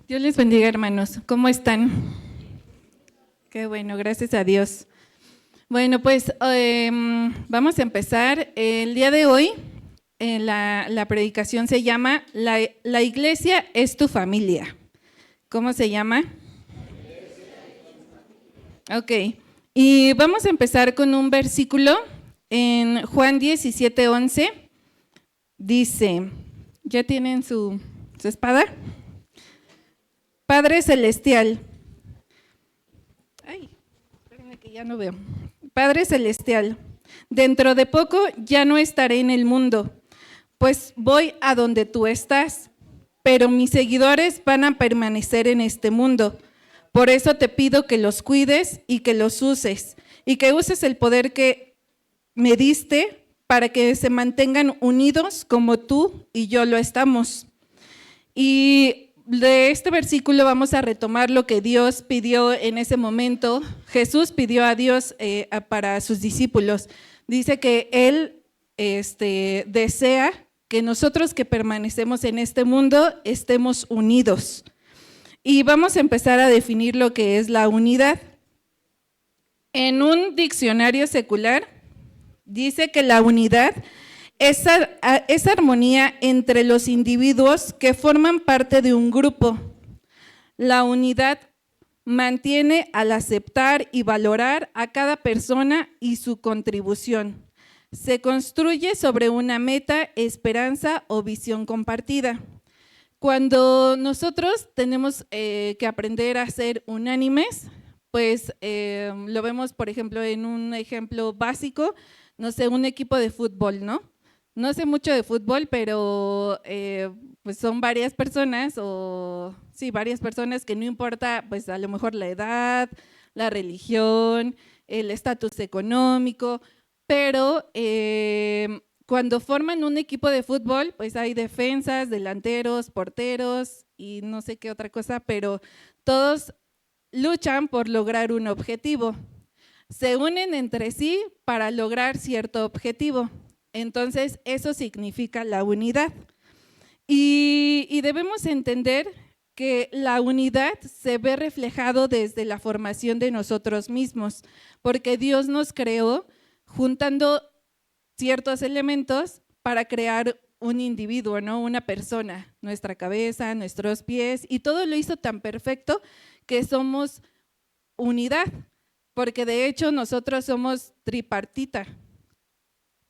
Dios les bendiga, hermanos. ¿Cómo están? Qué bueno, gracias a Dios. Bueno, pues vamos a empezar. El día de hoy, la predicación se llama La iglesia es tu familia. ¿Cómo se llama? Ok. Y vamos a empezar con un versículo en Juan 17:11. Dice, ¿ya tienen su espada? Padre Celestial. Ay, espérenme que ya no veo. Padre Celestial, dentro de poco ya no estaré en el mundo, pues voy a donde tú estás, pero mis seguidores van a permanecer en este mundo. Por eso te pido que los cuides y que los uses, y que uses el poder que me diste para que se mantengan unidos como tú y yo lo estamos. Y de este versículo vamos a retomar lo que Dios pidió en ese momento. Jesús pidió a Dios para sus discípulos. Dice que Él desea que nosotros que permanecemos en este mundo estemos unidos. Y vamos a empezar a definir lo que es la unidad. En un diccionario secular dice que la unidad es armonía entre los individuos que forman parte de un grupo. La unidad mantiene al aceptar y valorar a cada persona y su contribución. Se construye sobre una meta, esperanza o visión compartida. Cuando nosotros tenemos que aprender a ser unánimes, pues lo vemos, por ejemplo, en un ejemplo básico, no sé, un equipo de fútbol, ¿no? No sé mucho de fútbol, pero pues son varias personas, varias personas que no importa, pues a lo mejor la edad, la religión, el estatus económico, pero cuando forman un equipo de fútbol, pues hay defensas, delanteros, porteros y no sé qué otra cosa, pero todos luchan por lograr un objetivo. Se unen entre sí para lograr cierto objetivo. Entonces, eso significa la unidad. Y debemos entender que la unidad se ve reflejado desde la formación de nosotros mismos, porque Dios nos creó juntando ciertos elementos para crear un individuo, ¿no? Una persona, nuestra cabeza, nuestros pies, y todo lo hizo tan perfecto que somos unidad, porque de hecho nosotros somos tripartita,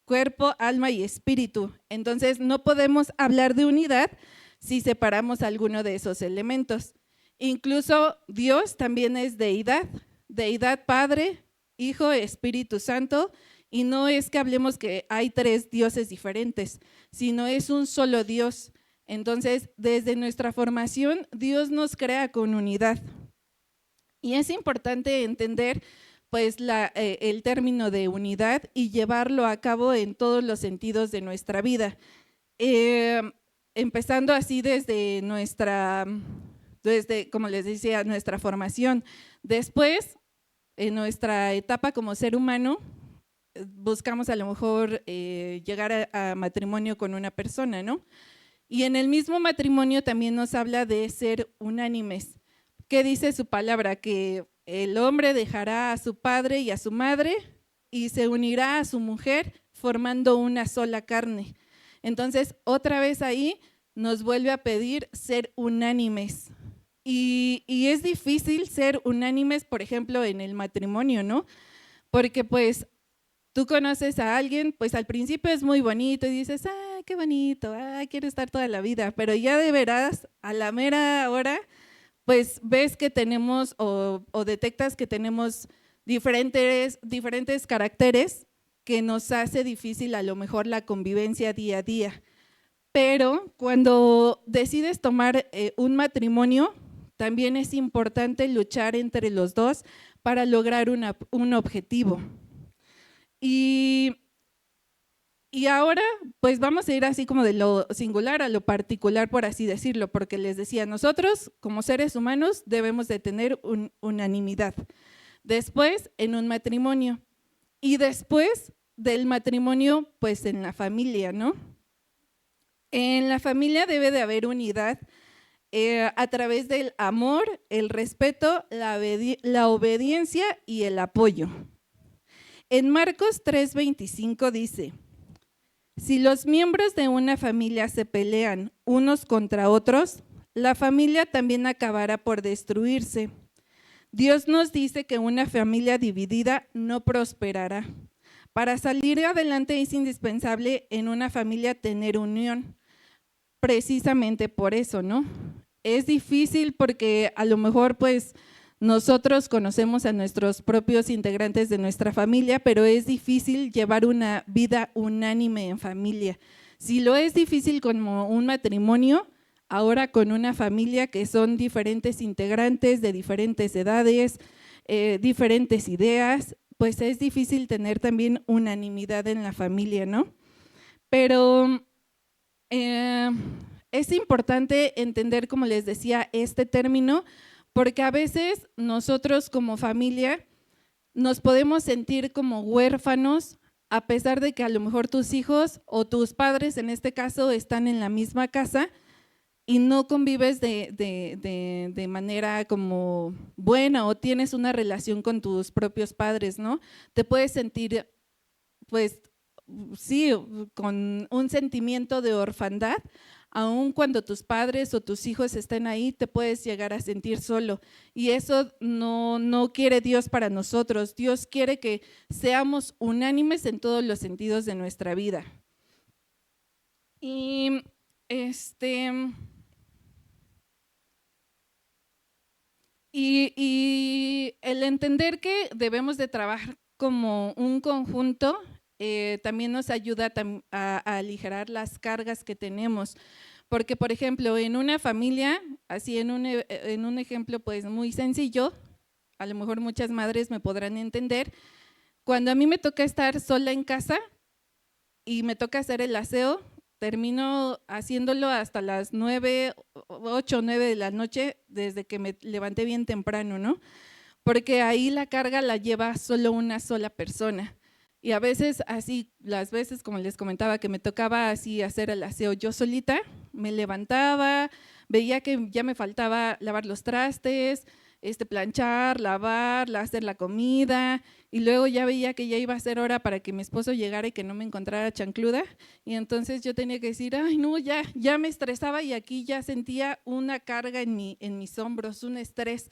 cuerpo, alma y espíritu. Entonces no podemos hablar de unidad si separamos alguno de esos elementos. Incluso Dios también es deidad, deidad Padre, Hijo, Espíritu Santo, y no es que hablemos que hay tres dioses diferentes, sino es un solo Dios. Entonces, desde nuestra formación, Dios nos crea con unidad. Y es importante entender pues el término de unidad y llevarlo a cabo en todos los sentidos de nuestra vida. Empezando así desde como les decía, nuestra formación. Después, en nuestra etapa como ser humano, buscamos a lo mejor llegar a matrimonio con una persona, ¿no? Y en el mismo matrimonio también nos habla de ser unánimes. ¿Qué dice su palabra? Que el hombre dejará a su padre y a su madre y se unirá a su mujer formando una sola carne. Entonces, otra vez ahí nos vuelve a pedir ser unánimes. Y es difícil ser unánimes, por ejemplo, en el matrimonio, ¿no? Porque pues tú conoces a alguien, pues al principio es muy bonito y dices, ah, qué bonito, quiero estar toda la vida, pero ya de veras, a la mera hora, pues ves que tenemos o detectas que tenemos diferentes caracteres que nos hace difícil a lo mejor la convivencia día a día. Pero cuando decides tomar un matrimonio, también es importante luchar entre los dos para lograr un objetivo. Y ahora, pues vamos a ir así como de lo singular a lo particular, por así decirlo, porque les decía, nosotros como seres humanos debemos de tener unanimidad. Después, en un matrimonio. Y después del matrimonio, pues en la familia, ¿no? En la familia debe de haber unidad a través del amor, el respeto, la obediencia y el apoyo. En Marcos 3:25 dice: si los miembros de una familia se pelean unos contra otros, la familia también acabará por destruirse. Dios nos dice que una familia dividida no prosperará. Para salir adelante es indispensable en una familia tener unión. Precisamente por eso, ¿no? Es difícil porque a lo mejor pues nosotros conocemos a nuestros propios integrantes de nuestra familia, pero es difícil llevar una vida unánime en familia. Si lo es difícil como un matrimonio, ahora con una familia que son diferentes integrantes de diferentes edades, diferentes ideas, pues es difícil tener también unanimidad en la familia, ¿no? Pero es importante entender, como les decía, este término, porque a veces nosotros como familia nos podemos sentir como huérfanos, a pesar de que a lo mejor tus hijos o tus padres, en este caso, están en la misma casa y no convives de manera como buena o tienes una relación con tus propios padres, ¿no? Te puedes sentir, pues, sí, con un sentimiento de orfandad. Aun cuando tus padres o tus hijos estén ahí, te puedes llegar a sentir solo. Y eso no quiere Dios para nosotros. Dios quiere que seamos unánimes en todos los sentidos de nuestra vida. Y el entender que debemos de trabajar como un conjunto también nos ayuda a aligerar las cargas que tenemos. Porque, por ejemplo, en una familia, así en un ejemplo pues muy sencillo, a lo mejor muchas madres me podrán entender, cuando a mí me toca estar sola en casa y me toca hacer el aseo, termino haciéndolo hasta las 9, 8 o 9 de la noche, desde que me levanté bien temprano, ¿no? Porque ahí la carga la lleva solo una sola persona. Y a veces así, las veces como les comentaba que me tocaba así hacer el aseo yo solita, me levantaba, veía que ya me faltaba lavar los trastes, planchar, lavar, hacer la comida, y luego ya veía que ya iba a ser hora para que mi esposo llegara y que no me encontrara chancluda, y entonces yo tenía que decir, ay no, ya me estresaba y aquí ya sentía una carga en mis hombros, un estrés.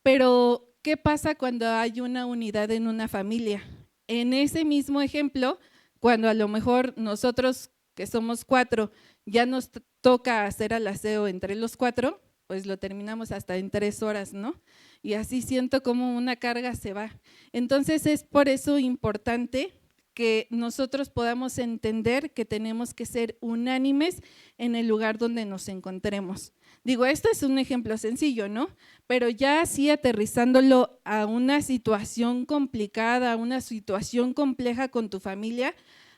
Pero, ¿qué pasa cuando hay una unidad en una familia? En ese mismo ejemplo, cuando a lo mejor nosotros que somos 4, ya nos toca hacer el aseo entre los 4, pues lo terminamos hasta en 3 horas, ¿no? Y así siento como una carga se va. Entonces es por eso importante que nosotros podamos entender que tenemos que ser unánimes en el lugar donde nos encontremos. Digo, esto es un ejemplo sencillo, ¿no? Pero ya así aterrizándolo a una situación complicada, a una situación compleja con tu familia,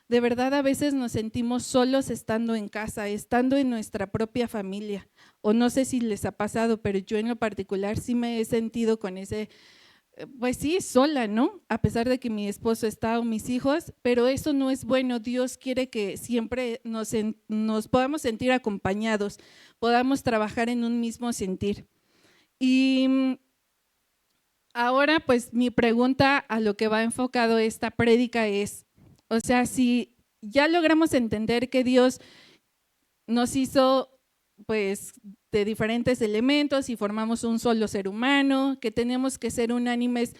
de verdad a veces nos sentimos solos estando en casa, estando en nuestra propia familia. O no sé si les ha pasado, pero yo en lo particular sí me he sentido con ese, pues sí, sola, ¿no? A pesar de que mi esposo está o mis hijos, pero eso no es bueno. Dios quiere que siempre nos podamos sentir acompañados, podamos trabajar en un mismo sentir. Y ahora, pues mi pregunta a lo que va enfocado esta prédica es, o sea, si ya logramos entender que Dios nos hizo pues de diferentes elementos y formamos un solo ser humano, que tenemos que ser unánimes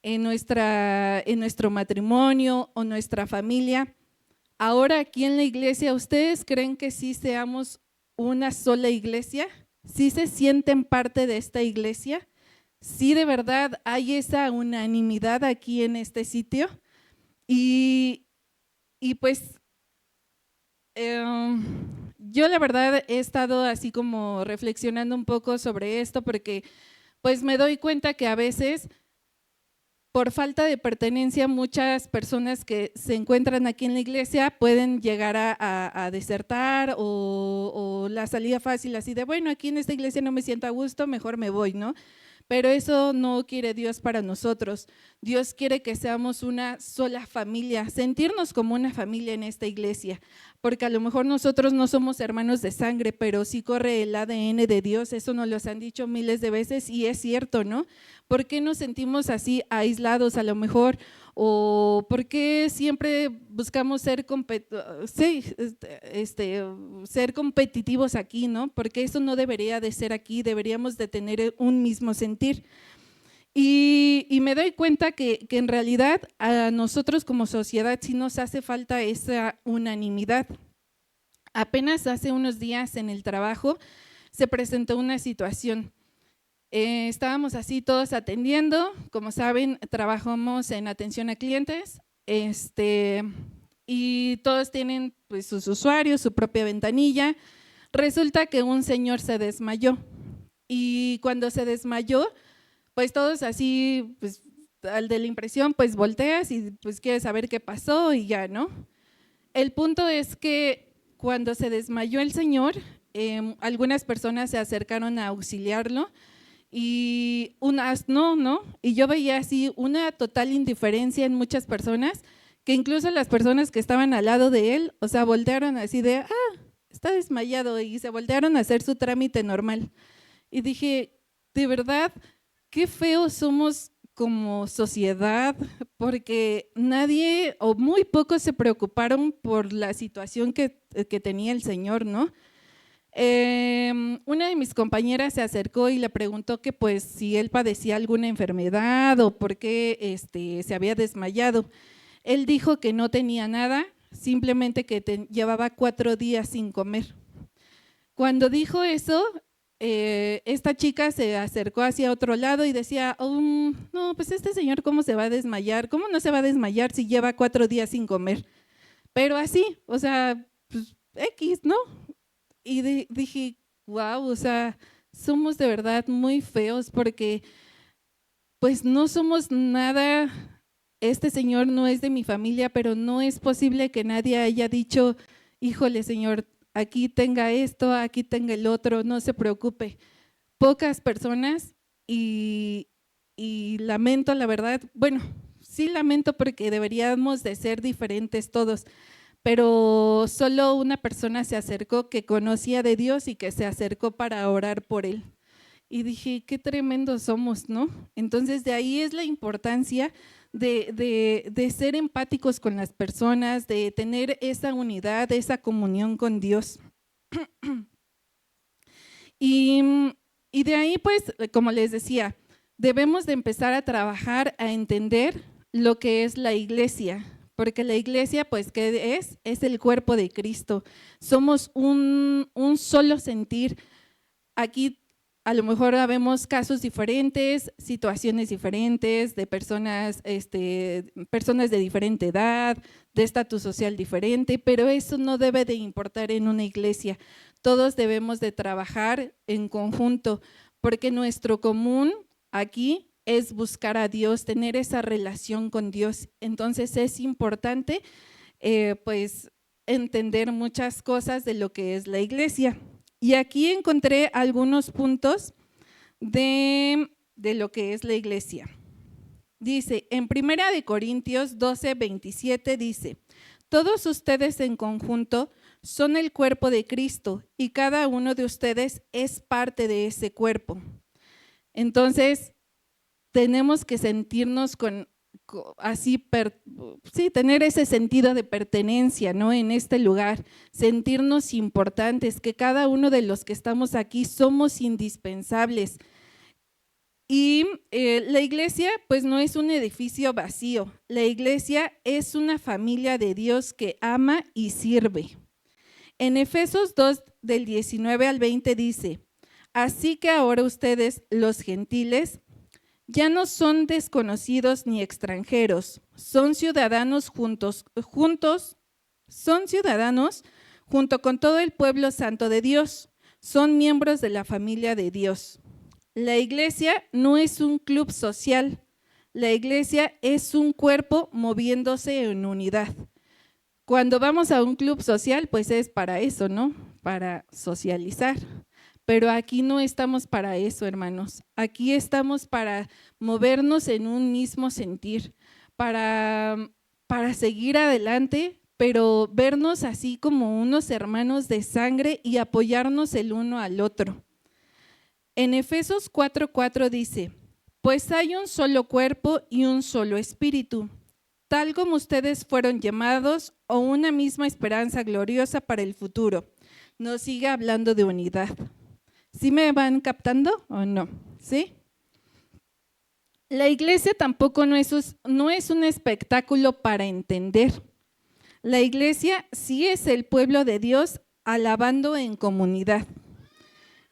en nuestro matrimonio o nuestra familia. Ahora aquí en la iglesia, ¿ustedes creen que sí seamos una sola iglesia? ¿Sí se sienten parte de esta iglesia? ¿Sí de verdad hay esa unanimidad aquí en este sitio? Y pues yo la verdad he estado así como reflexionando un poco sobre esto porque pues me doy cuenta que a veces por falta de pertenencia muchas personas que se encuentran aquí en la iglesia pueden llegar a desertar o la salida fácil así de bueno, aquí en esta iglesia no me siento a gusto, mejor me voy, ¿no? pero eso no quiere Dios para nosotros. Dios quiere que seamos una sola familia, sentirnos como una familia en esta iglesia, porque a lo mejor nosotros no somos hermanos de sangre, pero sí corre el ADN de Dios, eso nos lo han dicho miles de veces y es cierto, ¿no? ¿Por qué nos sentimos así aislados a lo mejor? ¿O por qué siempre buscamos ser, ser competitivos aquí, ¿no? Porque eso no debería de ser aquí, deberíamos de tener un mismo sentir. Y me doy cuenta que en realidad a nosotros como sociedad sí nos hace falta esa unanimidad. Apenas hace unos días en el trabajo se presentó una situación. Estábamos así todos atendiendo, como saben, trabajamos en atención a clientes, y todos tienen pues sus usuarios, su propia ventanilla. Resulta que un señor se desmayó y cuando se desmayó, pues todos así, pues al de la impresión, pues volteas y pues quieres saber qué pasó y ya, ¿no? El punto es que cuando se desmayó el señor, algunas personas se acercaron a auxiliarlo y unas no, y yo veía así una total indiferencia en muchas personas, que incluso las personas que estaban al lado de él, o sea, voltearon así de, está desmayado, y se voltearon a hacer su trámite normal. Y dije, de verdad, qué feos somos como sociedad, porque nadie o muy pocos se preocuparon por la situación que tenía el señor, ¿no? Una de mis compañeras se acercó y le preguntó que pues si él padecía alguna enfermedad o por qué se había desmayado. Él dijo que no tenía nada, simplemente que llevaba 4 días sin comer. Cuando dijo eso, esta chica se acercó hacia otro lado y decía, no, pues este señor ¿cómo se va a desmayar? ¿Cómo no se va a desmayar si lleva 4 días sin comer? Pero así, o sea, pues X, ¿no? Y dije, wow, o sea, somos de verdad muy feos porque pues no somos nada, este señor no es de mi familia, pero no es posible que nadie haya dicho, híjole señor, aquí tenga esto, aquí tenga el otro, no se preocupe. Pocas personas y lamento la verdad, bueno, sí lamento porque deberíamos de ser diferentes todos, pero solo una persona se acercó que conocía de Dios y que se acercó para orar por él. Y dije, qué tremendos somos, ¿no? Entonces, de ahí es la importancia de ser empáticos con las personas, de tener esa unidad, esa comunión con Dios. Y de ahí, pues, como les decía, debemos de empezar a trabajar, a entender lo que es la iglesia, porque la iglesia, pues, ¿qué es? Es el cuerpo de Cristo. Somos un solo sentir. Aquí a lo mejor vemos casos diferentes, situaciones diferentes, de personas de diferente edad, de estatus social diferente, pero eso no debe de importar en una iglesia. Todos debemos de trabajar en conjunto, porque nuestro común aquí es buscar a Dios, tener esa relación con Dios. Entonces es importante pues entender muchas cosas de lo que es la iglesia. Y aquí encontré algunos puntos de lo que es la iglesia. Dice, en 1 Corintios 12:27 dice, todos ustedes en conjunto son el cuerpo de Cristo y cada uno de ustedes es parte de ese cuerpo. Entonces, tenemos que sentirnos tener ese sentido de pertenencia, ¿no? En este lugar, sentirnos importantes, que cada uno de los que estamos aquí somos indispensables. Y la iglesia, pues no es un edificio vacío, la iglesia es una familia de Dios que ama y sirve. En Efesios 2, del 19 al 20 dice, así que ahora ustedes, los gentiles, ya no son desconocidos ni extranjeros, son ciudadanos son ciudadanos junto con todo el pueblo santo de Dios, son miembros de la familia de Dios. La iglesia no es un club social, la iglesia es un cuerpo moviéndose en unidad. Cuando vamos a un club social, pues es para eso, ¿no? Para socializar. pero aquí no estamos para eso, hermanos. Aquí estamos para movernos en un mismo sentir, para seguir adelante, pero vernos así como unos hermanos de sangre y apoyarnos el uno al otro. En Efesios 4:4 dice: pues hay un solo cuerpo y un solo espíritu, tal como ustedes fueron llamados, o una misma esperanza gloriosa para el futuro. Nos sigue hablando de unidad. ¿Sí me van captando o no? ¿Sí? La iglesia tampoco no es un espectáculo para entender. La iglesia sí es el pueblo de Dios alabando en comunidad.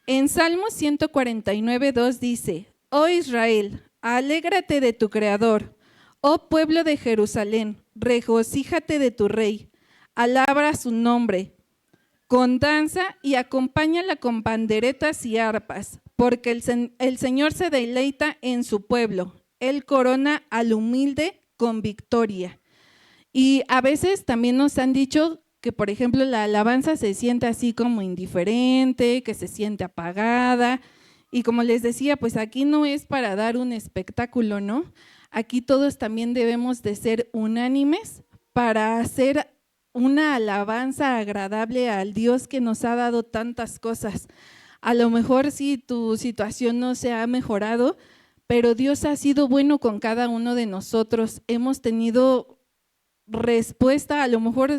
En Salmos 149:2 dice: oh Israel, alégrate de tu Creador. Oh pueblo de Jerusalén, regocíjate de tu Rey. Alaba su nombre con danza y acompáñala con panderetas y arpas, porque el Señor se deleita en su pueblo. Él corona al humilde con victoria. Y a veces también nos han dicho que, por ejemplo, la alabanza se siente así como indiferente, que se siente apagada. Y como les decía, pues aquí no es para dar un espectáculo, ¿no? Aquí todos también debemos de ser unánimes para hacer una alabanza agradable al Dios que nos ha dado tantas cosas. A lo mejor sí tu situación no se ha mejorado, pero Dios ha sido bueno con cada uno de nosotros. Hemos tenido respuesta, a lo mejor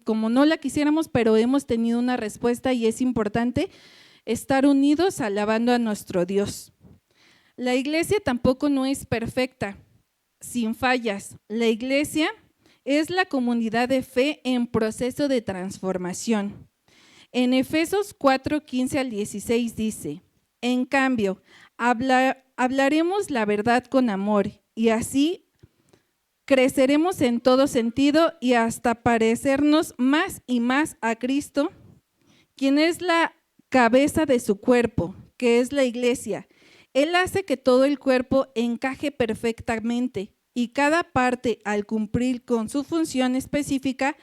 como no la quisiéramos, pero hemos tenido una respuesta y es importante estar unidos alabando a nuestro Dios. La iglesia tampoco no es perfecta, sin fallas. La iglesia es la comunidad de fe en proceso de transformación. En Efesios 4:15 al 16 dice: en cambio, hablaremos la verdad con amor, y así creceremos en todo sentido y hasta parecernos más y más a Cristo, quien es la cabeza de su cuerpo, que es la iglesia. Él hace que todo el cuerpo encaje perfectamente y cada parte, al cumplir con su función específica,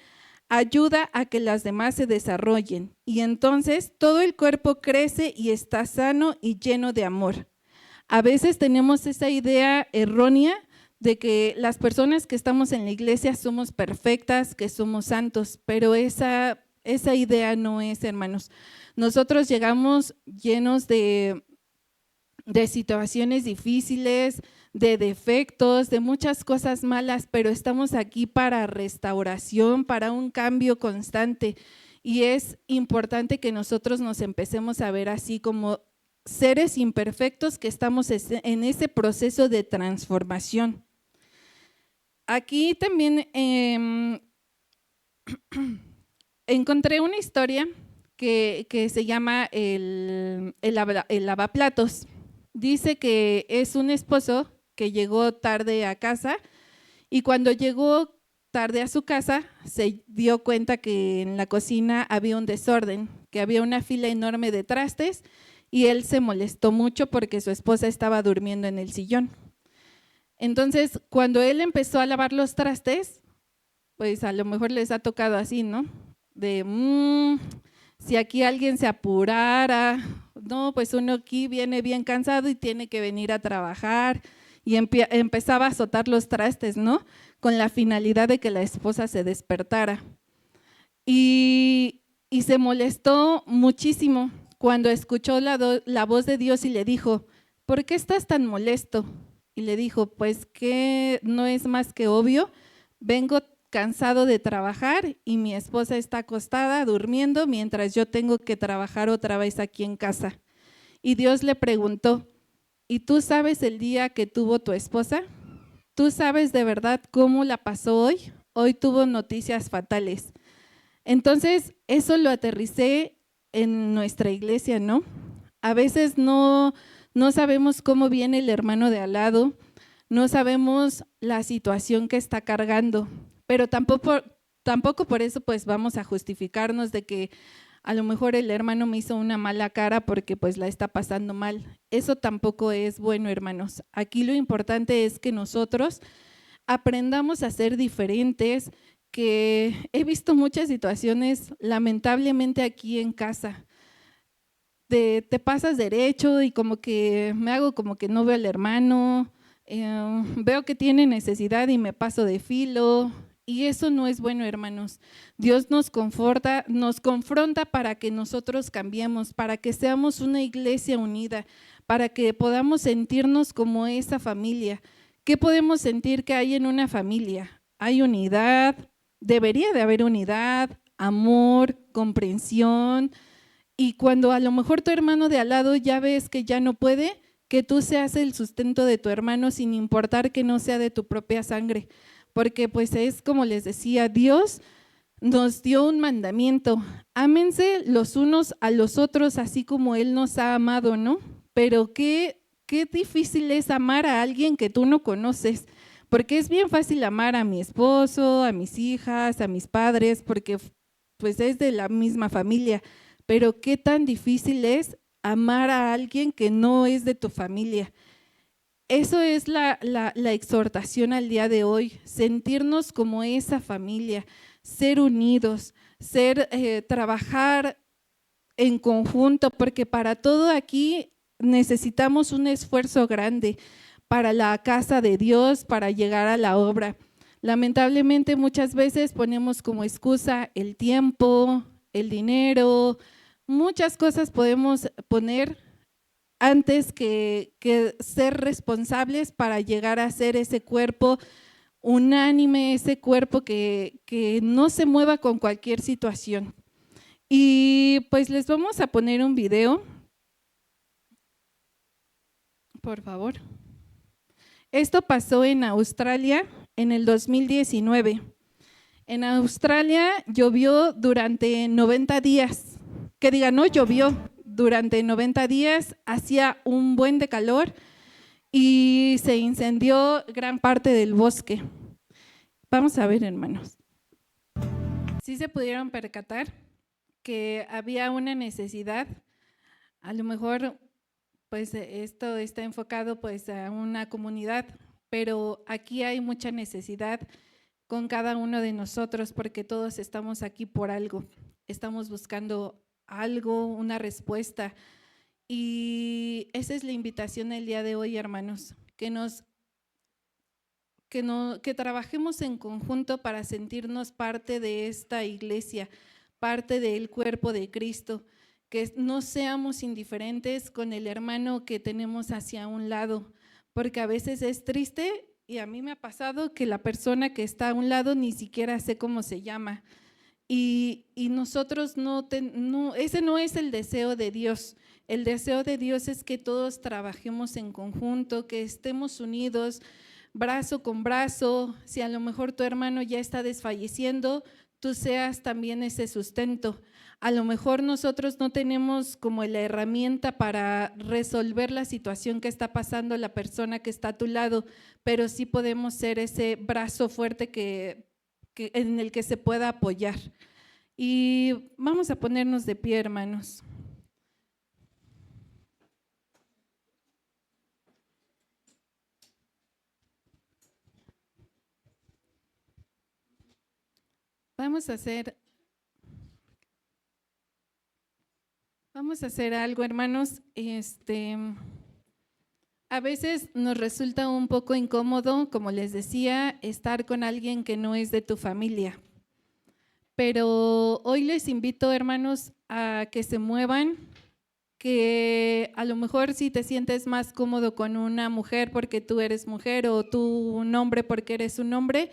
ayuda a que las demás se desarrollen. Y entonces todo el cuerpo crece y está sano y lleno de amor. A veces tenemos esa idea errónea de que las personas que estamos en la iglesia somos perfectas, que somos santos, pero esa idea no es, hermanos. Nosotros llegamos llenos de situaciones difíciles, de defectos, de muchas cosas malas, pero estamos aquí para restauración, para un cambio constante. Y es importante que nosotros nos empecemos a ver así como seres imperfectos que estamos en ese proceso de transformación. Aquí también encontré una historia que se llama el lavaplatos. Dice que es un esposo que llegó tarde a casa y cuando llegó tarde a su casa se dio cuenta que en la cocina había un desorden, que había una fila enorme de trastes y él se molestó mucho porque su esposa estaba durmiendo en el sillón. Entonces, cuando él empezó a lavar los trastes, pues a lo mejor les ha tocado así, ¿no? Si aquí alguien se apurara, no, pues uno aquí viene bien cansado y tiene que venir a trabajar y empezaba a azotar los trastes, ¿no? Con la finalidad de que la esposa se despertara. Y se molestó muchísimo cuando escuchó la voz de Dios y le dijo: ¿por qué estás tan molesto? Y le dijo: pues que no es más que obvio, vengo cansado de trabajar y mi esposa está acostada durmiendo mientras yo tengo que trabajar otra vez aquí en casa. Y Dios le preguntó: ¿y tú sabes el día que tuvo tu esposa? ¿Tú sabes de verdad cómo la pasó hoy? Hoy tuvo noticias fatales. Entonces, eso lo aterricé en nuestra iglesia, ¿no? A veces no sabemos cómo viene el hermano de al lado, no sabemos la situación que está cargando, pero tampoco por eso pues vamos a justificarnos de que a lo mejor el hermano me hizo una mala cara porque pues la está pasando mal. Eso tampoco es bueno, hermanos. Aquí lo importante es que nosotros aprendamos a ser diferentes, que he visto muchas situaciones lamentablemente aquí en casa, te pasas derecho y como que me hago como que no veo al hermano, veo que tiene necesidad y me paso de filo. Y eso no es bueno, hermanos. Dios nos confronta para que nosotros cambiemos, para que seamos una iglesia unida, para que podamos sentirnos como esa familia. ¿Qué podemos sentir que hay en una familia? Hay unidad, debería de haber unidad, amor, comprensión. Y cuando a lo mejor tu hermano de al lado ya ves que ya no puede, que tú seas el sustento de tu hermano sin importar que no sea de tu propia sangre. Porque pues es como les decía, Dios nos dio un mandamiento: ámense los unos a los otros así como Él nos ha amado, ¿no? Pero qué difícil es amar a alguien que tú no conoces, porque es bien fácil amar a mi esposo, a mis hijas, a mis padres, porque pues es de la misma familia, pero qué tan difícil es amar a alguien que no es de tu familia. Eso es la exhortación al día de hoy, sentirnos como esa familia, ser unidos, trabajar en conjunto, porque para todo aquí necesitamos un esfuerzo grande para la casa de Dios, para llegar a la obra. Lamentablemente muchas veces ponemos como excusa el tiempo, el dinero, muchas cosas podemos poner antes que ser responsables para llegar a ser ese cuerpo unánime, ese cuerpo que no se mueva con cualquier situación. Y pues les vamos a poner un video, por favor. Esto pasó en Australia en el 2019. En Australia llovió durante 90 días. Que diga, no llovió, durante 90 días hacía un buen de calor y se incendió gran parte del bosque. Vamos a ver, hermanos. Sí se pudieron percatar que había una necesidad, a lo mejor pues esto está enfocado pues a una comunidad, pero aquí hay mucha necesidad con cada uno de nosotros porque todos estamos aquí por algo, estamos buscando algo, una respuesta. Y esa es la invitación el día de hoy, hermanos, que trabajemos en conjunto para sentirnos parte de esta iglesia, parte del cuerpo de Cristo, que no seamos indiferentes con el hermano que tenemos hacia un lado, porque a veces es triste y a mí me ha pasado que la persona que está a un lado ni siquiera sé cómo se llama. Y nosotros ese no es el deseo de Dios. El deseo de Dios es que todos trabajemos en conjunto, que estemos unidos, brazo con brazo. Si a lo mejor tu hermano ya está desfalleciendo, tú seas también ese sustento. A lo mejor nosotros no tenemos como la herramienta para resolver la situación que está pasando la persona que está a tu lado, pero sí podemos ser ese brazo fuerte en el que se pueda apoyar. Y vamos a ponernos de pie, hermanos. Vamos a hacer algo, hermanos. A veces nos resulta un poco incómodo, como les decía, estar con alguien que no es de tu familia. Pero hoy les invito, hermanos, a que se muevan, que a lo mejor si te sientes más cómodo con una mujer porque tú eres mujer o tú un hombre porque eres un hombre,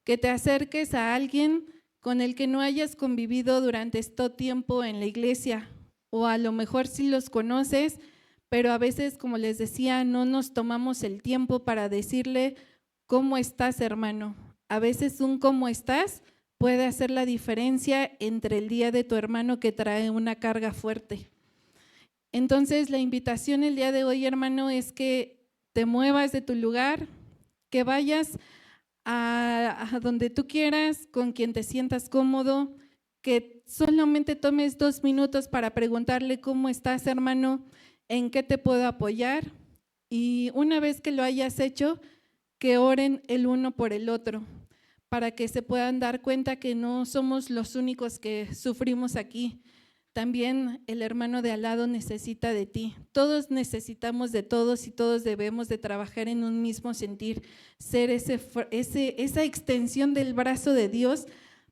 que te acerques a alguien con el que no hayas convivido durante este tiempo en la iglesia, o a lo mejor sí los conoces, pero a veces, como les decía, no nos tomamos el tiempo para decirle cómo estás, hermano. A veces un cómo estás puede hacer la diferencia entre el día de tu hermano que trae una carga fuerte. Entonces, la invitación el día de hoy, hermano, es que te muevas de tu lugar, que vayas a donde tú quieras, con quien te sientas cómodo, que solamente tomes 2 minutos para preguntarle cómo estás, hermano, en qué te puedo apoyar, y una vez que lo hayas hecho, que oren el uno por el otro, para que se puedan dar cuenta que no somos los únicos que sufrimos aquí. también el hermano de al lado necesita de ti. Todos necesitamos de todos y todos debemos de trabajar en un mismo sentir, ser esa extensión del brazo de Dios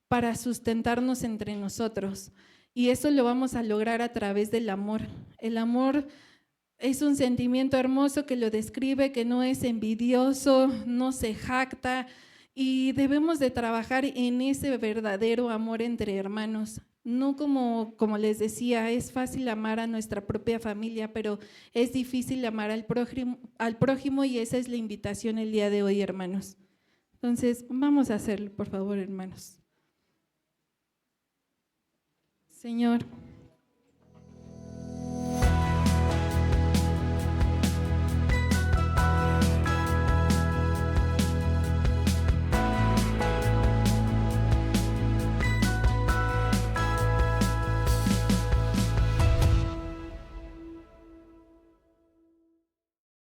para sustentarnos entre nosotros. Y eso lo vamos a lograr a través del amor. El amor es un sentimiento hermoso que lo describe, que no es envidioso, no se jacta, y debemos de trabajar en ese verdadero amor entre hermanos. No como les decía, es fácil amar a nuestra propia familia, pero es difícil amar al prójimo, y esa es la invitación el día de hoy, hermanos. Entonces, vamos a hacerlo, por favor, hermanos. Señor,